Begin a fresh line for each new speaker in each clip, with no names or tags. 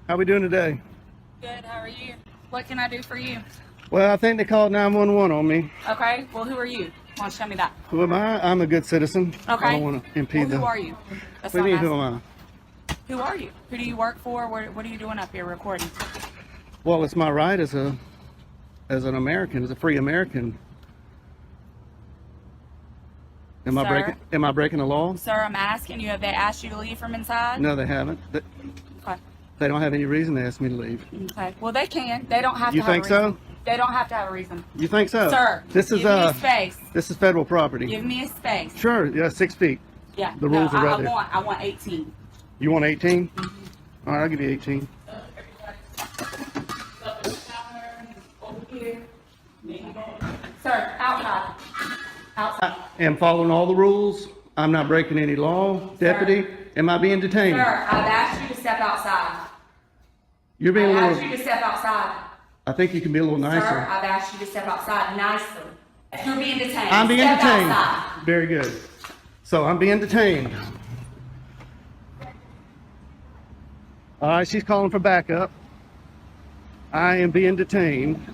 How we doing today?
Good, how are you? What can I do for you?
Well, I think they called 911 on me.
Okay, well, who are you? Why don't you tell me that?
Who am I? I'm a good citizen.
Okay.
I don't want to impede
Well, who
the...
are you? That's
What do you
what
mean,
I'm
who
asking.
am I?
Who are you? Who do you work for? What are you doing up here recording?
Well, it's my right as an American, as a free American. Am I breaking the law?
Sir, I'm asking you, have they asked you to leave from inside?
No, they haven't.
Okay.
They don't have any reason to ask me to leave.
Okay. Well, they can. They don't have to
You
have
think
a reason.
so?
They don't have to have a reason.
You think so?
Sir,
this is
give me a space.
This is federal property.
Give me a space.
Sure, yeah, 6 feet.
Yeah.
The rules are right there.
I want 18.
You want 18? All right, I'll give you 18.
Sir, outside. Outside.
I am following all the rules. I'm not breaking any law. Deputy, am I being detained?
Sir, I've asked you to step outside.
You're being a
I've
little...
asked you to step outside.
I think you can be a little
Sir,
nicer.
I've asked you to step outside nicely. You're being detained.
I'm being
Step
detained.
outside.
Very good. So I'm being detained. All right, she's calling for backup. I am being detained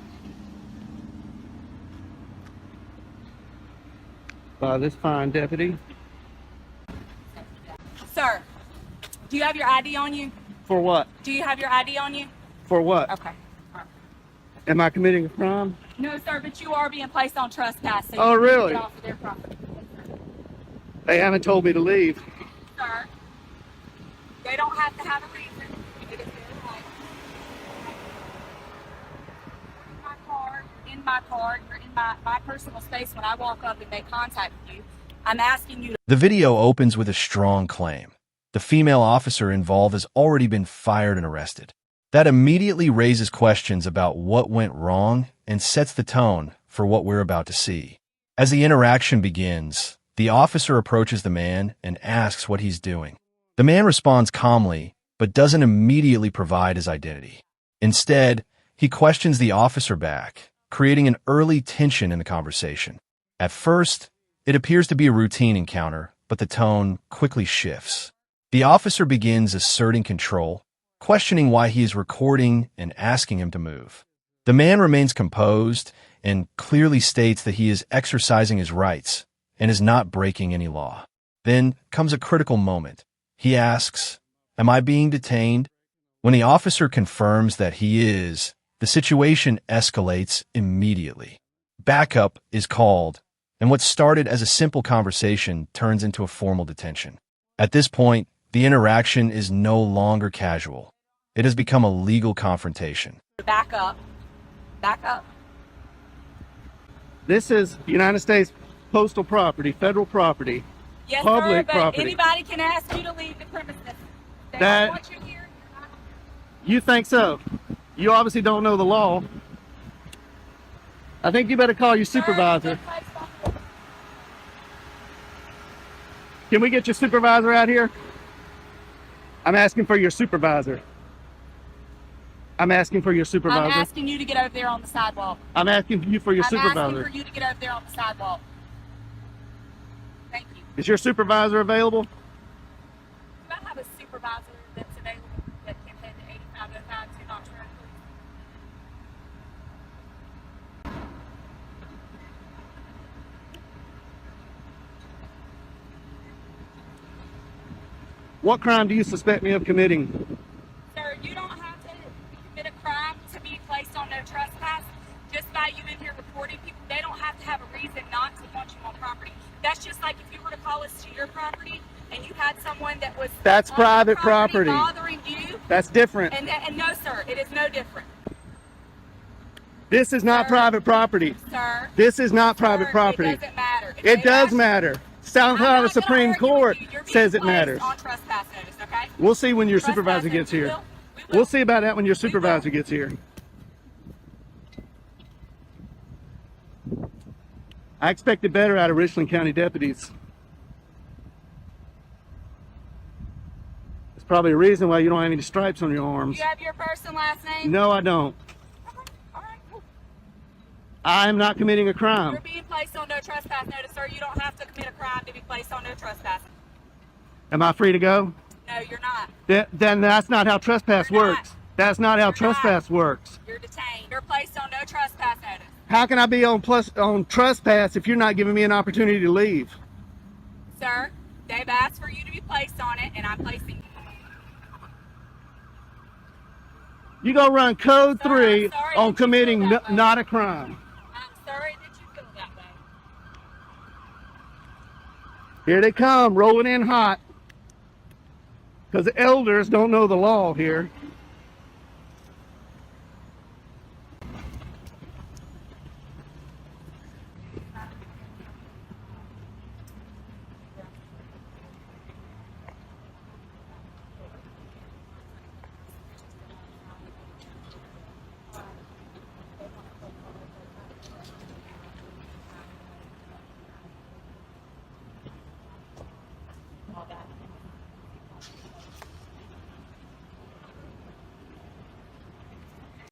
by this fine deputy.
Sir, do you have your ID on you?
For what?
Do you have your ID on you?
For what?
Okay. All right.
Am I committing a crime?
No, sir, but you are being placed on trespass. So
Oh,
you need to
really?
get off of their property.
They haven't told me to leave.
Sir, they don't have to have a reason. It is their right. In my car, you're in my personal space. When I walk up and make contact with you, I'm asking you to...
The video opens with a strong claim. The female officer involved has already been fired and arrested. That immediately raises questions about what went wrong and sets the tone for what we're about to see. As the interaction begins, the officer approaches the man and asks what he's doing. The man responds calmly, but doesn't immediately provide his identity. Instead, he questions the officer back, creating an early tension in the conversation. At first, it appears to be a routine encounter, but the tone quickly shifts. The officer begins asserting control, questioning why he is recording and asking him to move. The man remains composed and clearly states that he is exercising his rights and is not breaking any law. Then comes a critical moment. He asks, "Am I being detained?" When the officer confirms that he is, the situation escalates immediately. Backup is called, and what started as a simple conversation turns into a formal detention. At this point, the interaction is no longer casual. It has become a legal confrontation.
Back up. Back up.
This is United States postal property, federal property,
Yes,
public
sir, but
property.
anybody can ask you to leave the premises. They
That-
don't want you here. You're not...
You think so? You obviously don't know the law. I think you better call your supervisor. Can we get your supervisor out here? I'm asking for your supervisor. I'm asking for your
I'm
supervisor.
asking you to get over there on the sidewalk.
I'm asking you for your
I'm
supervisor.
asking for you to get over there on the sidewalk. Thank you.
Is your supervisor available?
Do I have a supervisor that's available that can head to 8505 to Knox Road, please?
What crime do you suspect me of committing?
Sir, you don't have to commit a crime to be placed on no trespass. Just by you in here reporting people, they don't have to have a reason not to want you on property. That's just like if you were to call us to your property and you had someone that was
That's
on
private
your
property.
bothering you.
That's different.
And no, sir, it is no different.
This is not
Sir.
private property.
Sir.
This is not private
Sir,
property.
It doesn't matter. If
It
they
does
ask-
matter. South
I'm
Carolina
not gonna
Supreme
argue with
Court
you. You're being
says it
placed
matters.
on trespass notice, okay?
We'll see when your
Trespass
supervisor
notice.
gets
We
here.
will. We will.
We'll see about that when your
will.
supervisor gets here. I expected better out of Richland County deputies. There's probably a reason why you don't have any stripes on your arms.
You have your first and last name?
No, I don't.
Okay. All right, cool.
I'm not committing a
You're
crime.
being placed on no trespass notice, sir. You don't have to commit a crime to be placed on no trespass.
Am I free to go?
No, you're not.
Then that's not how trespass
You're not.
works. That's not how
You're
trespass works.
You're detained. You're placed on no trespass notice.
How can I be on trespass if you're not giving me an opportunity to leave?
Sir, they've asked for you to be placed on it, and I'm placing you.
You go run code
Sir,
3
I'm sorry
on
that you
committing
feel that way.
not a crime.
I'm sorry that you feel that way.
Here they come, rolling in hot. Because the elders don't know the law here.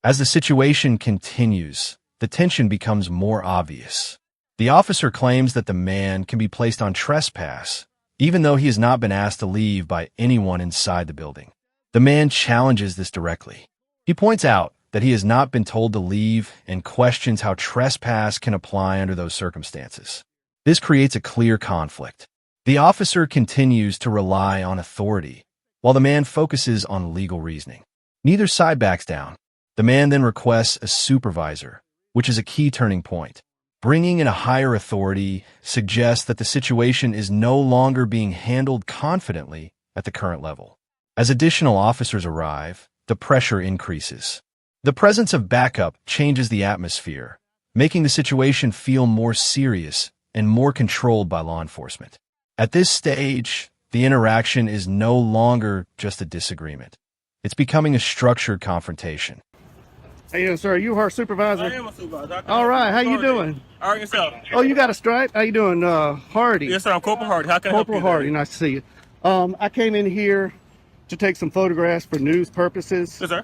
As the situation continues, the tension becomes more obvious. The officer claims that the man can be placed on trespass, even though he has not been asked to leave by anyone inside the building. The man challenges this directly. He points out that he has not been told to leave and questions how trespass can apply under those circumstances. This creates a clear conflict. The officer continues to rely on authority, while the man focuses on legal reasoning. Neither side backs down. The man then requests a supervisor, which is a key turning point. Bringing in a higher authority suggests that the situation is no longer being handled confidently at the current level. As additional officers arrive, the pressure increases. The presence of backup changes the atmosphere, making the situation feel more serious and more controlled by law enforcement. At this stage, the interaction is no longer just a disagreement. It's becoming a structured confrontation.
Hey, sir, are you our supervisor?
I am a supervisor.
All right, how you doing?
All right, yourself.
Oh, you got a stripe? How you doing? Hardy.
Yes, sir. I'm Corporal Hardy. How can I help you?
Corporal Hardy, nice to see you. I came in here to take some photographs for news purposes.
Yes, sir.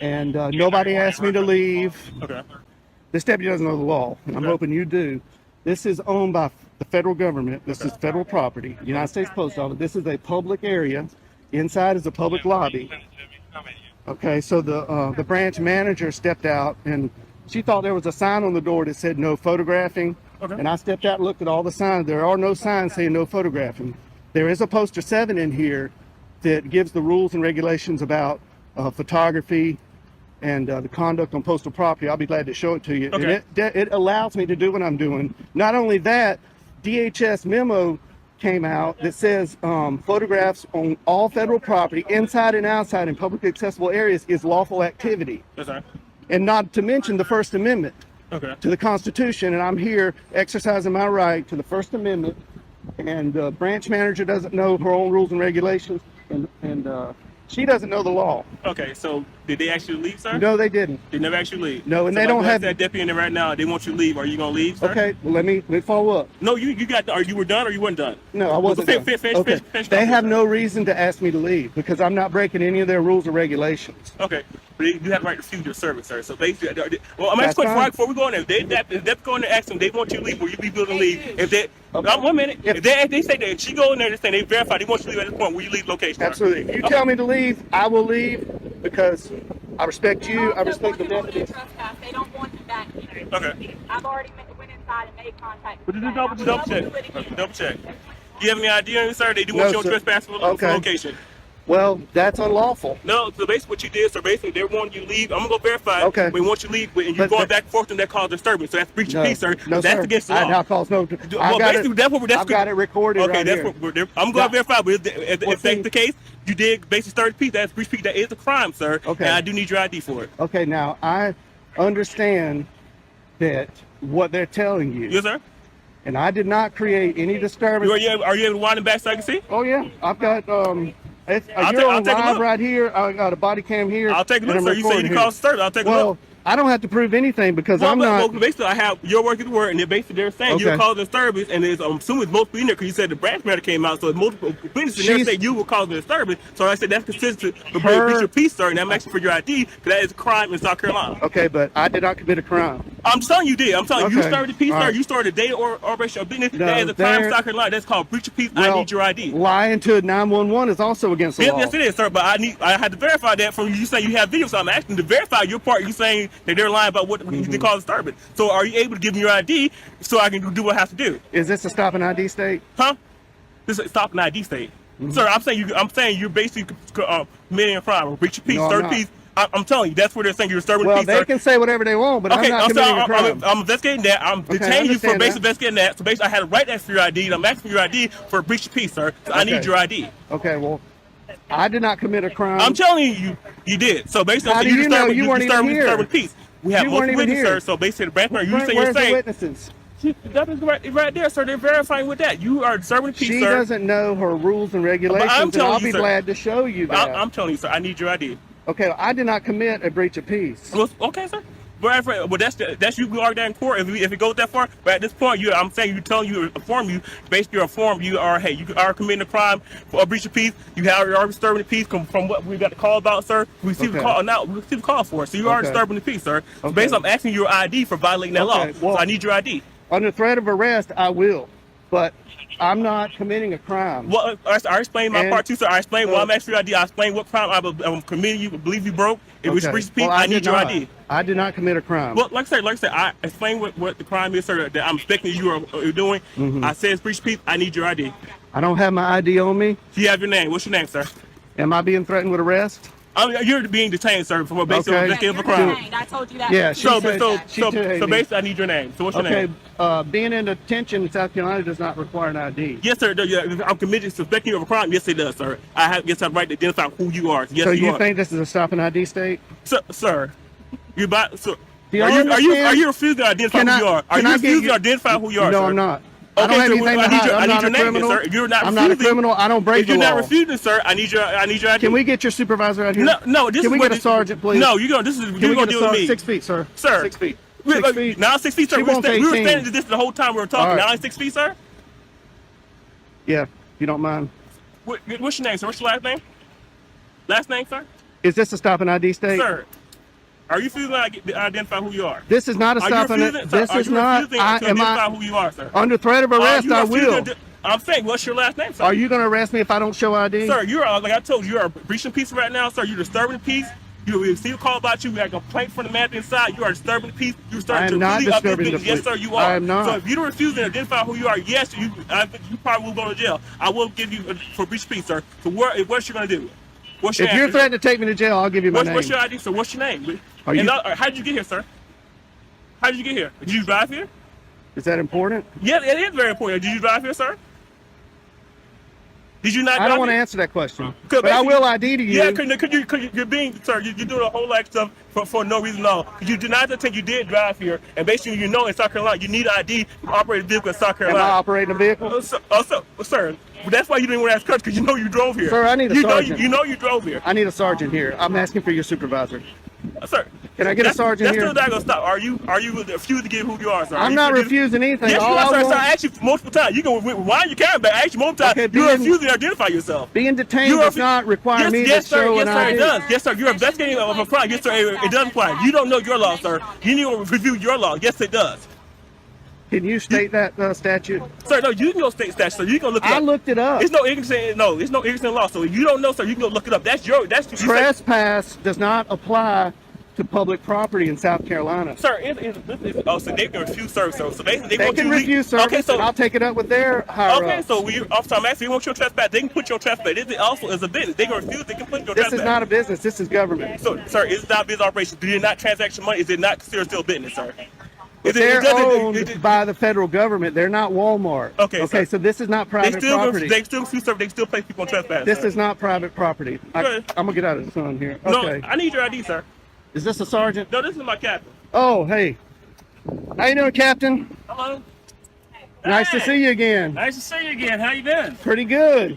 And nobody asked me to leave.
Okay.
This deputy doesn't know the law, and I'm hoping you do. This is owned by the federal government. This is federal property, United States Post Office. This is a public area. Inside is a public lobby. Okay, so the branch manager stepped out, and she thought there was a sign on the door that said no photographing.
Okay.
And I stepped out and looked at all the signs. There are no signs saying no photographing. There is a poster 7 in here that gives the rules and regulations about photography and the conduct on postal property. I'll be glad to show it to you.
Okay.
And it allows me to do what I'm doing. Not only that, DHS memo came out that says photographs on all federal property, inside and outside in publicly accessible areas, is lawful activity.
Yes, sir.
And not to mention the First Amendment
Okay.
to the Constitution, and I'm here exercising my right to the First Amendment. And the branch manager doesn't know her own rules and regulations, and she doesn't know the law.
Okay. So did they actually leave, sir?
No, they didn't.
They never actually leave.
No, and
So
they
if
don't
I
have
that deputy in there right now. They want you to leave. Are you gonna leave, sir?
Okay, well, let me follow up.
No, you got. Are you were done or you weren't done?
No, I wasn't.
Finish,
done.
finish,
Okay.
finish
They
off,
have
sir.
no reason to ask me to leave because I'm not breaking any of their rules or regulations.
Okay. But you have the right to refuse your service, sir. So basically, well, I'm
That's
asking
fine.
before we go in there. If they go in there, ask them. They want you to leave. Will you be willing to leave? If they,
Okay.
1 minute.
If-
If they say that she go in there and say they verify they want you to leave at this point, will you leave location? sir?
Absolutely. If you tell me to leave, I will leave because I respect you. I respect the deputy.
They don't want you back here.
Okay.
I've already went inside and made contact.
But
with
just
them.
double
I
check.
will do it again.
Double check. Do you have any idea, sir? They do
No,
want you on
sir.
trespass for
Okay.
location.
Well, that's unlawful.
No, so basically what you did, so basically they want you to leave. I'm gonna go verify.
Okay.
But once you leave, and you're
But-
going
but-
back and forth, and that causes disturbance. So that's breach of peace, sir.
No,
That's
sir.
against the law.
Now calls no.
Well,
I've got
basically,
it.
that's what that's
I've got it recorded.
Okay,
right
that's
here.
what I'm going to
Now-
verify. But if
Well,
that's
see-
the case, you did basically stir peace. That's breach of peace. That is a crime, sir.
Okay.
And I do need your ID for it.
Okay, now I understand that what they're telling you,
Yes, sir.
and I did not create any disturbance.
Are you able to wind it back so I can see?
Oh yeah, I've got It's,
I'll
you're
take-
on
I'll take a
live
look.
right here. I got a body cam here.
I'll take a
and
look,
I'm
sir. You say
recording
you
here.
cause disturbance. I'll take a
Well,
look.
I don't have to prove anything because I'm
well,
not.
basically, I have your word is the word, and they're saying
Okay.
you're causing disturbance, and there's, I'm assuming it's multiple in there because you said the branch matter came out, so it's multiple witnesses in there
She's-
saying you were causing disturbance. So I said that's consistent with
Her-
breach of peace, sir, and I'm asking for your ID because that is a crime in South Carolina.
Okay, but I did not commit a crime.
I'm telling you did. I'm telling you, you
Okay.
started the piece,
All
sir.
right.
You started a day or operation of business.
No,
That is a crime
there-
South Carolina. That's called breach of peace. I
Well,
need your ID.
lying to 911 is also against the
Yes,
law.
yes, it is, sir. But I had to verify that from you saying you have video. So I'm asking to verify your part. You saying that they're lying about what they call disturbance. So are you able to give me your ID so I can do what I have to do?
Is this a stop and ID state?
Huh? This is stop an ID state, sir. I'm saying you're basically committing a crime, or breach of peace,
No, I'm
third
not.
peace. I'm telling you, that's where they're saying you're disturbing
Well,
peace.
they
sir.
can say whatever they want, but
Okay,
I'm not
I'm
committing a
sorry.
crime.
I'm investigating that. I'm
Okay, I
detaining you for
understand
basically
that.
investigating that. So basically, I had a right to ask for your ID, and I'm asking for your ID for a breach of peace, sir. So I need
Okay.
your ID.
Okay, well, I did not commit a crime.
I'm telling you, you did. So basically,
How do you know? You weren't even here.
disturbing peace. We have
You weren't
multiple
even
witnesses,
here.
sir. So basically, the branch manager, you say
Where's
you're
the
saying
witnesses?
that is right there, sir. They're verifying with that. You are disturbing peace,
She
sir.
doesn't know her rules and regulations, and
telling
I'll
you,
be
sir.
glad to show you that.
I'm telling you, sir. I need your ID.
Okay, I did not commit a breach of peace.
Well, okay, sir. Well, that's you. We are there in court if it goes that far. But at this point, I'm saying basically you're informed. You are committing a crime for a breach of peace. You are disturbing the peace from what we got the call about, sir. We received a call now. We received a call for it. So you are
Okay.
disturbing the peace, sir. So
Okay.
basically, I'm asking your ID for violating that law.
Okay, well-
So I need your ID.
Under threat of arrest, I will, but I'm not committing a crime.
Well, I explained my
And-
part too, sir. I explained why I'm asking your ID. I explained what crime I'm committing. You believe you broke. It was breach of peace.
Well,
I need
did
your
not.
ID.
I did not commit a crime.
Well, like I said, I explained what the crime is, sir, that I'm expecting you are doing. I said it's breach of peace. I need your ID.
I don't have my ID on me.
Do you have your name? What's your name, sir?
Am I being threatened with arrest?
You're being detained, sir, for basically
Okay.
investigating a
You're
crime.
detained. I told you that.
Yeah, she
So,
said-
so,
she
so,
detained
so
me.
basically, I need your name. So what's your
Okay,
name?
being in detention in South Carolina does not require an ID.
Yes, sir. I'm committed to suspecting you of a crime. Yes, it does, sir. I have the right to identify who you are. Yes,
So
you
you
are.
think this is a stop and ID state?
Sir, you about so.
Do you
Are you
understand?
refusing to identify
Can
who
I-
you are? Are
can
you
I get
refusing
you-
to identify who you are,
No,
sir?
I'm not. I don't
Okay,
have
so
anything to
I need
hide.
your
I'm not a
name, then,
criminal.
sir. You're not
I'm not a
refusing.
criminal. I don't break
If
the
you're
law.
not refusing, sir, I need your ID.
Can we get your supervisor out here?
No. This
Can
is
we
what
get a sergeant, please?
No, you're gonna. This is
Can
you're
we
gonna
get a
deal with me,
6 feet, sir?
sir.
6 feet.
Wait,
6 feet.
Now 6 feet, sir.
She
We were
wants
standing
18.
at this the whole time we were talking.
All right.
Now it's 6 feet, sir.
Yeah, if you don't mind.
What's your name, sir? What's your last name? Last name, sir.
Is this a stop and ID state?
Sir, are you refusing to identify who you are?
This is not a
Are you
stop and
refusing, sir,
this
are
is
you
not.
refusing
I
to
am
identify
I
who you are, sir?
under threat of arrest.
You
I
refusing
will.
I'm saying, what's your last name, sir?
Are you going to arrest me if I don't show ID?
Sir, you're like I told you, you're breaching peace right now, sir. You're disturbing the peace. You receive a call about you. We got a complaint from the man inside. You are disturbing the peace. You're starting
I am
to
not
really up this
disturbing the
business. Yes,
peace.
sir, you are.
I am not.
So if you don't refuse to identify who you are, yes, I think you probably will go to jail. I will give you for breach of peace, sir. So what's you gonna do? What's your
If you're
answer?
threatening to take me to jail, I'll give you my name.
What's your ID, sir? What's your name?
Are you-
How did you get here, sir? How did you get here? Did you drive here?
Is that important?
Yeah, it is very important. Did you drive here, sir? Did you not?
I don't
drive
want to
here?
answer that question,
Cause
but I
basically-
will ID to you.
Yeah, cause you're being, sir, you're doing a whole lot of stuff for no reason at all. You denied the thing you did drive here, and basically in South Carolina, you need ID to operate a vehicle in South
Am I
Carolina.
operating a vehicle?
Sir, that's why you didn't want to ask cuts, because you know you drove here.
Sir, I need a sergeant.
You know you drove here.
I need a sergeant here. I'm asking for your supervisor.
Sir.
Can I get a sergeant
that's
here?
That's still not gonna stop. Are you refusing to give who you are, sir?
I'm not refusing anything.
Yes,
All
you
I
are, sir.
want-
So I asked you multiple times. You can rewind your camera back. I asked you multiple times.
Okay,
You're
being-
refusing to identify yourself.
Being detained does not require me to show
yes,
an
sir,
ID.
it does. Yes, sir, you're investigating of a crime. Yes, sir, it does apply. You don't know your law, sir. You need to review your law. Yes, it does.
Can you state that statute?
Sir, no, you can go state statute, so you can look it up.
I looked it up.
It's no ignorance in law, so if you don't know, sir, you can go look it up. That's you say-
Trespass does not apply to public property in South Carolina.
Sir, so they can refuse service. So basically,
They can refuse service,
Okay, so
and I'll take it up with their higher
okay,
ups.
so I'm asking, you want your trespass? They can put your trespass. This also is a business. They can refuse. They can put your
This
trespass.
is not a business. This is government.
So, sir, it's not a business operation. Do you not transaction money? Is it not considered still business, sir? Is
They're owned
it-
by the federal government. They're not Walmart.
Okay,
Okay.
sir.
So this is not private property.
They still place people on trespass.
This
sir.
is not private property.
Good.
I'm gonna get out of the sun here.
No,
Okay.
I need your ID, sir.
Is this a sergeant?
No, this is my captain.
Oh, hey. How you doing, Captain?
Hello.
Nice to
Hey.
see you again.
Nice to see you again. How you been?
Pretty good.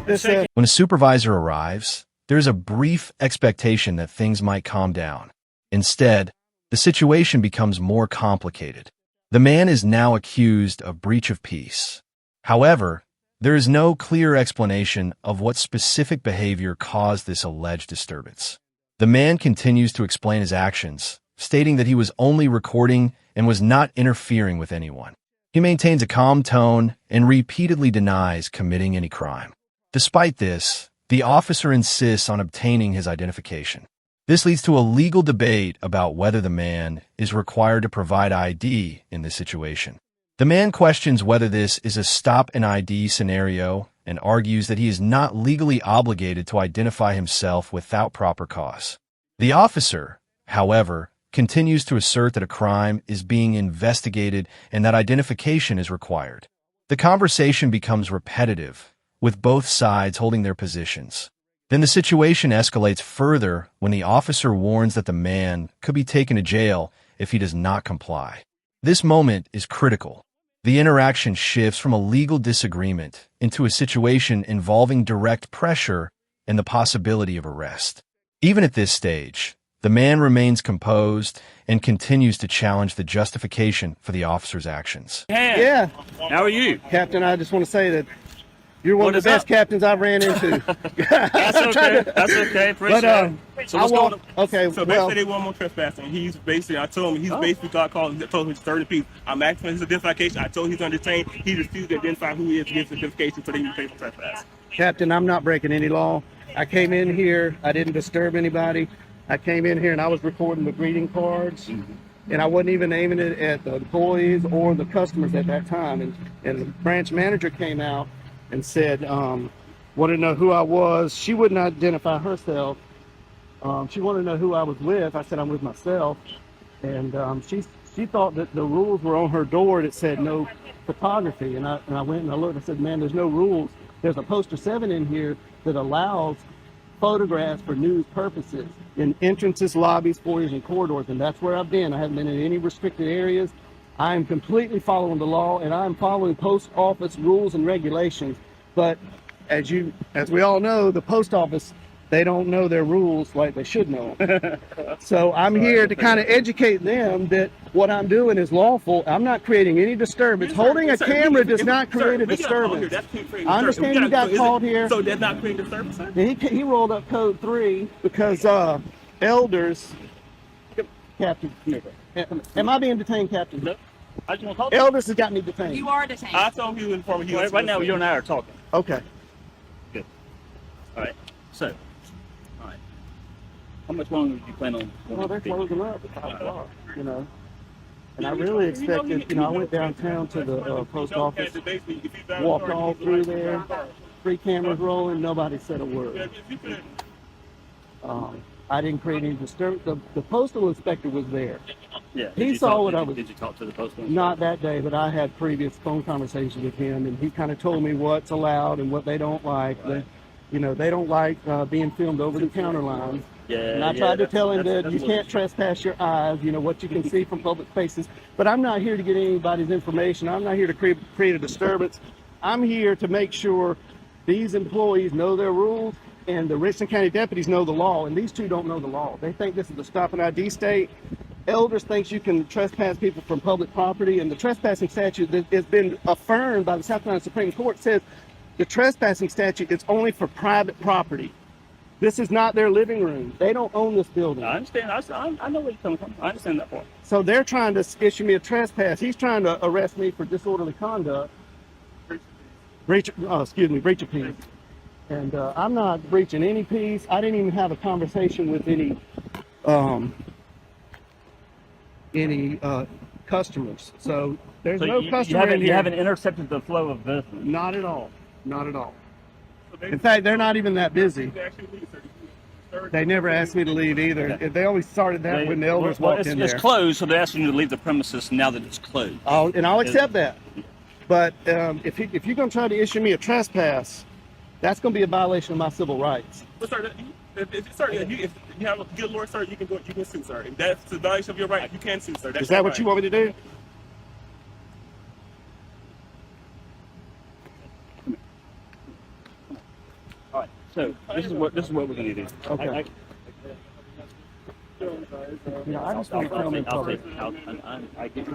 This
When a supervisor arrives, there's a brief expectation that things might calm down. Instead, the situation becomes more complicated. The man is now accused of breach of peace. However, there is no clear explanation of what specific behavior caused this alleged disturbance. The man continues to explain his actions, stating that he was only recording and was not interfering with anyone. He maintains a calm tone and repeatedly denies committing any crime. Despite this, the officer insists on obtaining his identification. This leads to a legal debate about whether the man is required to provide ID in this situation. The man questions whether this is a stop and ID scenario and argues that he is not legally obligated to identify himself without proper cause. The officer, however, continues to assert that a crime is being investigated and that identification is required. The conversation becomes repetitive, with both sides holding their positions. Then the situation escalates further when the officer warns that the man could be taken to jail if he does not comply. This moment is critical. The interaction shifts from a legal disagreement into a situation involving direct pressure and the possibility of arrest. Even at this stage, the man remains composed and continues to challenge the justification for the officer's actions.
Yeah,
How are you?
Captain, I just want to say that you're one
What
of
is
the best
up?
captains I've ran into.
That's okay. That's okay. Appreciate it. So
I
what's going on?
okay,
So
well,
basically, they want more trespassing. He's basically, I told him, he's basically got called, told him he's 30 people. I'm asking for his identification. I told him he's under detained. He refused to identify who he is to get his identification, so they can pay for trespass.
Captain, I'm not breaking any law. I came in here, I didn't disturb anybody. I came in here and I was recording the greeting cards, and I wasn't even aiming it at the employees or the customers at that time. And the branch manager came out and said, wanted to know who I was. She wouldn't identify herself. She wanted to know who I was with. I said, I'm with myself. And she thought that the rules were on her door that said no photography. And I went and I looked and I said, man, there's no rules. There's a poster 7 in here that allows photographs for news purposes in entrances, lobbies, foyers, and corridors. And that's where I've been. I haven't been in any restricted areas. I am completely following the law, and I'm following post office rules and regulations. But as we all know, the post office, they don't know their rules like they should know. So I'm here to kind of educate them that what I'm doing is lawful. I'm not creating any disturbance. Holding a camera does not create a disturbance. I understand you got called here.
So that's not creating disturbance, sir?
He rolled up code 3 because elders. Captain, am I being detained, Captain?
No. I just want to talk to you.
Elders has got me detained.
You are detained.
I told him he was informing you.
Right now, you and I are talking.
Okay.
Good. All right. So, all right. How much longer do you plan on?
Well, they're closing up at 5 o'clock, you know. And I really expected, I went downtown to the post office, walked all through there, 3 cameras rolling, nobody said a word. I didn't create any disturbance. The postal inspector was there.
Yeah.
He saw what I was.
Did you talk to the postman?
Not that day, but I had previous phone conversations with him, and he kind of told me what's allowed and what they don't like.
Right.
They don't like being filmed over the counter lines.
Yeah.
And I tried to tell him that you can't trespass your eyes, what you can see from public spaces. But I'm not here to get anybody's information. I'm not here to create a disturbance. I'm here to make sure these employees know their rules and the Richland County deputies know the law. And these two don't know the law. They think this is the stop and ID state. Elders thinks you can trespass people from public property, and the trespassing statute that has been affirmed by the South Carolina Supreme Court says the trespassing statute is only for private property. This is not their living room. They don't own this building.
I understand. I know where you're coming from. I understand that part.
So they're trying to issue me a trespass. He's trying to arrest me for disorderly conduct. Breach of peace. And I'm not breaching any peace. I didn't even have a conversation with any customers. So there's no customer in
You
here.
haven't intercepted the flow of business.
Not at all. Not at all. In fact, they're not even that busy. They never asked me to leave either.
Okay.
They always started that when the elders walked in there.
It's closed, so they're asking you to leave the premises now that it's closed.
I'll accept that. But if you're going to try to issue me a trespass, that's going to be a violation of my civil rights.
But sir, if you have a good lawyer, sir, you can sue, sir. If that's a violation of your right, you can sue, sir. That's
Is that
your
what
right.
you want me to do?
All right. So this is what we're going to do.
Okay. I just want to tell them in public.
I get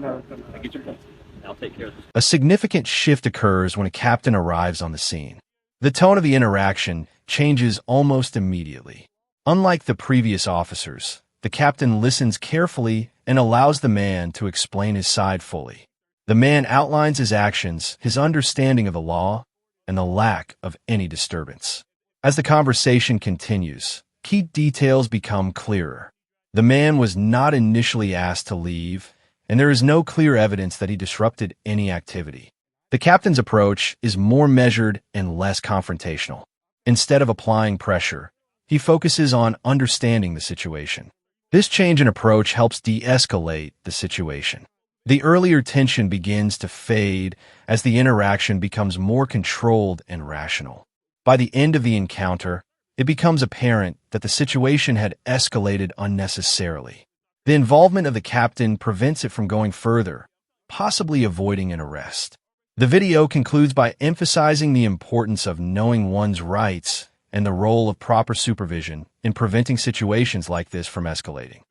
your point. I'll take care of this.
A significant shift occurs when a captain arrives on the scene. The tone of the interaction changes almost immediately. Unlike the previous officers, the captain listens carefully and allows the man to explain his side fully. The man outlines his actions, his understanding of the law, and the lack of any disturbance. As the conversation continues, key details become clearer. The man was not initially asked to leave, and there is no clear evidence that he disrupted any activity. The captain's approach is more measured and less confrontational. Instead of applying pressure, he focuses on understanding the situation. This change in approach helps de-escalate the situation. The earlier tension begins to fade as the interaction becomes more controlled and rational. By the end of the encounter, it becomes apparent that the situation had escalated unnecessarily. The involvement of the captain prevents it from going further, possibly avoiding an arrest. The video concludes by emphasizing the importance of knowing one's rights and the role of proper supervision in preventing situations like this from escalating.